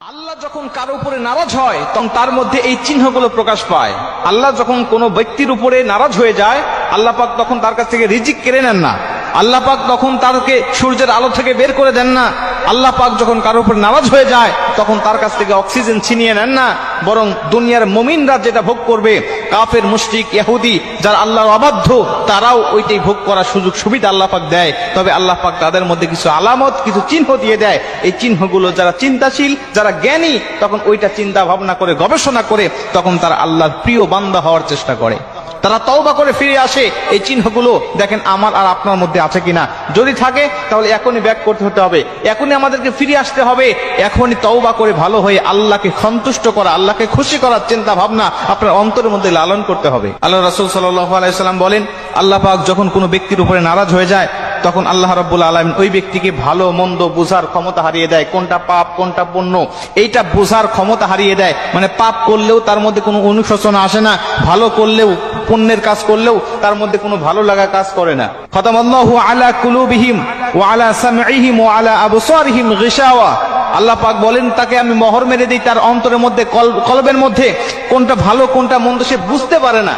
আল্লাহ যখন কারো উপরে নারাজ হয় তখন তার মধ্যে এই চিহ্নগুলো প্রকাশ পায়। আল্লাহ যখন কোনো ব্যক্তির উপরে নারাজ হয়ে যায়, আল্লাহ পাক তখন তার কাছ থেকে রিজিক কেড়ে নেন না। আল্লাহ পাক তখন তাকে সূর্যের আলো থেকে বের করে দেন না। আল্লাহ পাক যখন কারো উপর নারাজ হয়ে যায় তখন তার কাছ থেকে অক্সিজেন ছিনিয়ে নেন না, বরং দুনিয়ার মুমিনরা যেটা ভোগ করবে, কাফের, মুশরিক, ইহুদি যারা আল্লাহর অবাধ্য, তারাও ওইটাই ভোগ করার সুযোগ সুবিধা আল্লাহ পাক দেয়। তবে আল্লাহ পাক তাদের মধ্যে কিছু আলামত, কিছু চিহ্ন দিয়ে দেয়। এই চিহ্নগুলো যারা চিন্তাশীল, যারা জ্ঞানী, তখন ওইটা চিন্তা ভাবনা করে, গবেষণা করে, তখন তারা আল্লাহর প্রিয় বান্দা হওয়ার চেষ্টা করে। তারা তওবা করে ফিরে আসে। এই চিহ্নগুলো দেখেন আমার আর আপনার মধ্যে আছে কিনা। যদি থাকে তাহলে এখনই ব্যাক করতে হতে হবে, এখনই আমাদেরকে ফিরে আসতে হবে, এখনই তওবা করে ভালো হয়ে আল্লাহকে সন্তুষ্ট করা, আল্লাহকে খুশি করার চিন্তা ভাবনা আপনার অন্তরের মধ্যে লালন করতে হবে। আল্লাহ রাসূল সাল্লাল্লাহু আলাইহি সাল্লাম বলেন, আল্লাহ পাক যখন কোনো ব্যক্তির উপরে নারাজ হয়ে যায় তখন আল্লাহ রাব্বুল আলামিন ওই ব্যক্তিকে ভালো মন্দ বোঝার ক্ষমতা হারিয়ে দেয়। কোনটা পাপ কোনটা পুণ্য এইটা বোঝার ক্ষমতা হারিয়ে দেয়। মানে পাপ করলেও তার মধ্যে কোনো অনুশোচনা আসে না, ভালো করলেও, পুণ্যের কাজ করলেও তার মধ্যে কোনো ভালো লাগা কাজ করে না। খতামাল্লাহু আলা কুলুবিহিম ওয়া আলা সামঈহিম ওয়া আলা আবসারিহিম গিশাওয়া। আল্লাহ পাক বলেন, তাকে আমি মোহর মেরে দিই তার অন্তরের মধ্যে, কলবের মধ্যে কোনটা ভালো কোনটা মন্দ সে বুঝতে পারে না।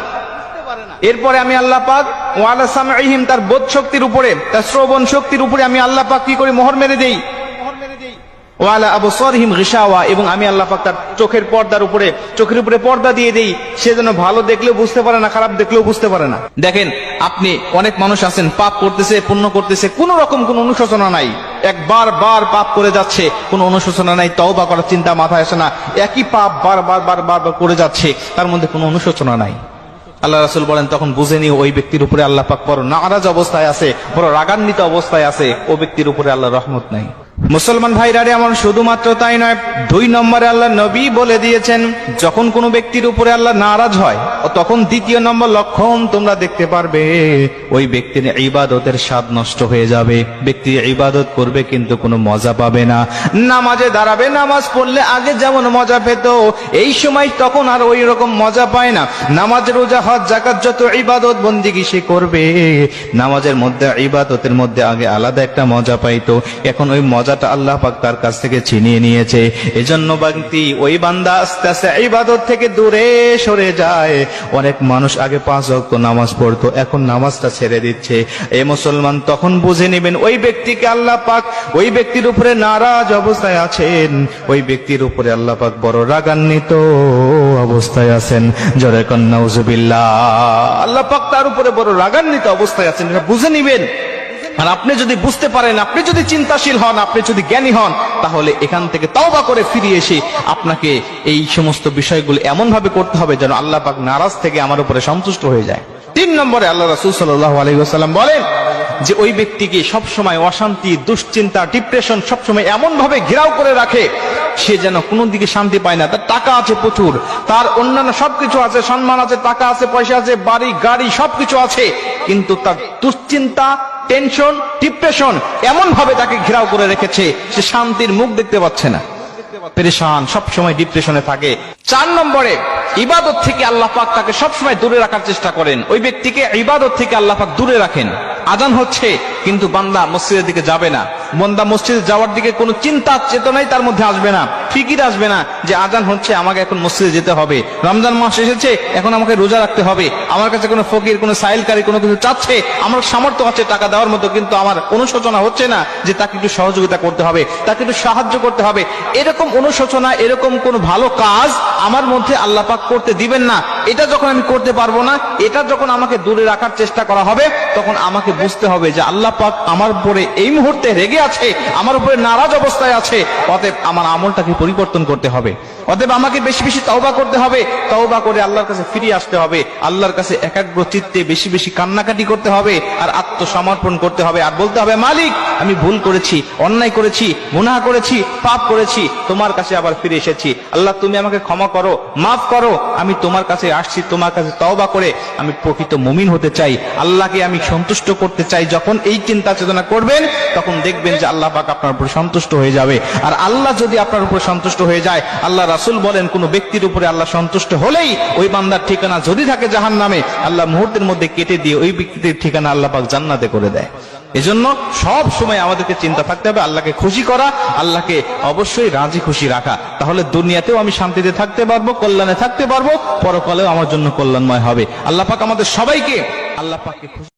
এরপরে আমি আল্লাহ পাক ওয়া আলা সামঈহিম, তার বোধ শক্তির উপরে, তার শ্রবণ শক্তির উপরে আমি আল্লাহ পাক কি করে মোহর মেরে দেই। ওয়া আলা আবসারিহিম গিশাওয়া, এবং আমি আল্লাহ পাক তার চোখের পর্দার উপরে, চোখের উপরে পর্দা দিয়ে দেই। সে যেন ভালো দেখলেও বুঝতে পারে না, খারাপ দেখলেও বুঝতে পারে না। দেখেন আপনি, অনেক মানুষ আছেন পাপ করতেছে, পুণ্য করতেছে, কোন রকম কোন অনুশোচনা নাই, একবার বার পাপ করে যাচ্ছে, কোনো অনুশোচনা নাই, তওবা করার চিন্তা মাথায় আসে না, একই পাপ বার করে যাচ্ছে, তার মধ্যে কোনো অনুশোচনা নাই। আল্লাহ রাসূল বলেন, তখন বুঝে নিও ওই ব্যক্তির উপরে আল্লাহ পাক বড় নারাজ অবস্থায় আছে, বড় রাগান্বিত অবস্থায় আছে, ও ব্যক্তির উপরে আল্লাহর রহমত নাই। মুসলমান ভাইরা রে আমার, শুধুমাত্র তাই নয়, 2 নম্বরে আল্লাহ নবী বলে দিয়েছেন, যখন কোনো ব্যক্তির উপরে আল্লাহ নারাজ হয় তখন 2য় নম্বর লক্ষণ তোমরা দেখতে পারবে, ওই ব্যক্তির ইবাদতের স্বাদ নষ্ট হয়ে যাবে। ব্যক্তি ইবাদত করবে কিন্তু কোনো মজা পাবে না। নামাজে দাঁড়াবে, নামাজ পড়লে আগে যেমন মজা পেত, এই সময় তখন আর ওই রকম মজা পায় না। নামাজ, রোজা, হজ, যাকাত, যত ইবাদত বন্দেগী সে করবে, নামাজের মধ্যে, ইবাদতের মধ্যে আগে আলাদা একটা মজা পাইতো, এখন ওই মজাটা আল্লাহ পাক তার কাছ থেকে ছিনিয়ে নিয়েছে। এজন্য ব্যক্তি, ওই বান্দা আস্তে আস্তে ইবাদত থেকে দূরে সরে যায়। অনেক মানুষ আগে 5 ওয়াক্ত নামাজ পড়তো, এখন নামাজটা ছেড়ে দিচ্ছে। এই মুসলমান তখন বুঝে নেবেন ওই ব্যক্তিকে আল্লাহ পাক ওই ব্যক্তির উপরে নারাজ অবস্থায় আছেন, ওই ব্যক্তির উপরে আল্লাহ পাক বড় রাগান্বিত অবস্থায় আছেন। জোরে কোন নাউজুবিল্লাহ। আল্লাহ পাক তার উপরে বড় রাগান্বিত অবস্থায় আছেন, এটা বুঝে নিবেন। আর আপনি যদি বুঝতে পারেন, আপনি যদি চিন্তাশীল হন, আপনি যদি জ্ঞানী হন, তাহলে এখান থেকে তওবা করে ফিরে এসে আপনাকে এই সমস্ত বিষয়গুলো এমন ভাবে করতে হবে যেন আল্লাহ পাক নারাজ থেকে আমার উপরে সন্তুষ্ট হয়ে যায়। 3 নম্বরে আল্লাহ রাসূল সাল্লাল্লাহু আলাইহি ওয়াসাল্লাম বলেন যে ওই ব্যক্তিকে সবসময় অশান্তি, দুশ্চিন্তা, ডিপ্রেশন সবসময় এমন ভাবে ঘেরাও করে রাখে, সে যেন কোনো দিকে শান্তি পায় না। তার টাকা আছে প্রচুর, তার অন্যান্য সবকিছু আছে, সম্মান আছে, টাকা আছে, পয়সা আছে, বাড়ি গাড়ি সবকিছু আছে, কিন্তু তার দুশ্চিন্তা, টেনশন, ডিপ্রেশন এমন ভাবে তাকে ঘেরাও করে রেখেছে, সে শান্তির মুখ দেখতে পাচ্ছে না, পেরেশান, সবসময় ডিপ্রেশনে থাকে। 4 নম্বরে ইবাদত থেকে আল্লাহ পাক তাকে সবসময় দূরে রাখার চেষ্টা করেন। ওই ব্যক্তিকে ইবাদত থেকে আল্লাহ পাক দূরে রাখেন। আজান হচ্ছে কিন্তু বান্দা মসজিদের দিকে যাবে না, বান্দা মসজিদে যাওয়ার দিকে কোনো চিন্তা চেতনাই তার মধ্যে আসবে না, ফিকির আসবে না যে আজান হচ্ছে, আমাকে এখন মসজিদে যেতে হবে, রমজান মাস এসেছে, এখন আমাকে রোজা রাখতে হবে, আমার কাছে কোনো ফকির, কোনো সাইলকারী কোনো কিছু চাচ্ছে, আমার সামর্থ্য আছে টাকা দেওয়ার মতো, কিন্তু আমার অনুশোচনা হচ্ছে না যে তাকে একটু সহযোগিতা করতে হবে, তাকে একটু সাহায্য করতে হবে। এরকম অনুশোচনা, এরকম কোন ভালো কাজ আমার মধ্যে আল্লাহ পাক করতে দিবেন না। এটা যখন আমি করতে পারবো না, এটা যখন আমাকে দূরে রাখার চেষ্টা করা হবে, তখন আমাকে বুঝতে হবে যে আল্লাহ পাক আমার উপরে এই মুহূর্তে রেগে আছে, আমার উপরে নারাজ অবস্থায় আছে, অতএব আমার আমলটাকে পরিবর্তন করতে হবে, অতএব আমাকে বেশি বেশি তওবা করতে হবে, তওবা করে আল্লাহর কাছে ফিরে আসতে হবে, আল্লাহর কাছে একাগ্র চিত্তে বেশি বেশি কান্নাকাটি করতে হবে, আর আত্মসমর্পণ করতে হবে, আর বলতে হবে, মালিক আমি ভুল করেছি, অন্যায় করেছি, গুনাহ করেছি, পাপ করেছি, তোমার কাছে আবার ফিরে এসেছি, আল্লাহ তুমি আমাকে ক্ষমা করো, মাফ করো, আমি তোমার কাছে আসছি, তোমার কাছে তওবা করে আমি প্রকৃত মুমিন হতে চাই, আল্লাহকে আমি সন্তুষ্ট করতে চাই। যখন এই চিন্তা চেতনা করবেন তখন দেখবেন যে আল্লাহ পাক আপনার উপর সন্তুষ্ট হয়ে যাবে। আর আল্লাহ যদি আপনার উপর সন্তুষ্ট হয়ে যায়, আল্লাহ রাসূল বলেন কোন ব্যক্তির উপরে আল্লাহ সন্তুষ্ট হলেই ওই বান্দার ঠিকানা যদি থাকে জাহান্নামে, আল্লাহ মুহূর্তের মধ্যে কেটে দিয়ে ওই ব্যক্তির ঠিকানা আল্লাহ পাক জান্নাতে করে দেয়। এজন্য সব সময় আমাদেরকে চিন্তা থাকতে হবে আল্লাহকে খুশি করা, আল্লাহকে অবশ্যই রাজি খুশি রাখা। তাহলে দুনিয়াতেও আমি শান্তিতে থাকতে পারবো, কল্যাণে থাকতে পারবো, পরকালেও আমার জন্য কল্যাণময় হবে। আল্লাহ পাক আমাদের সবাইকে আল্লাহ পাককে খুশি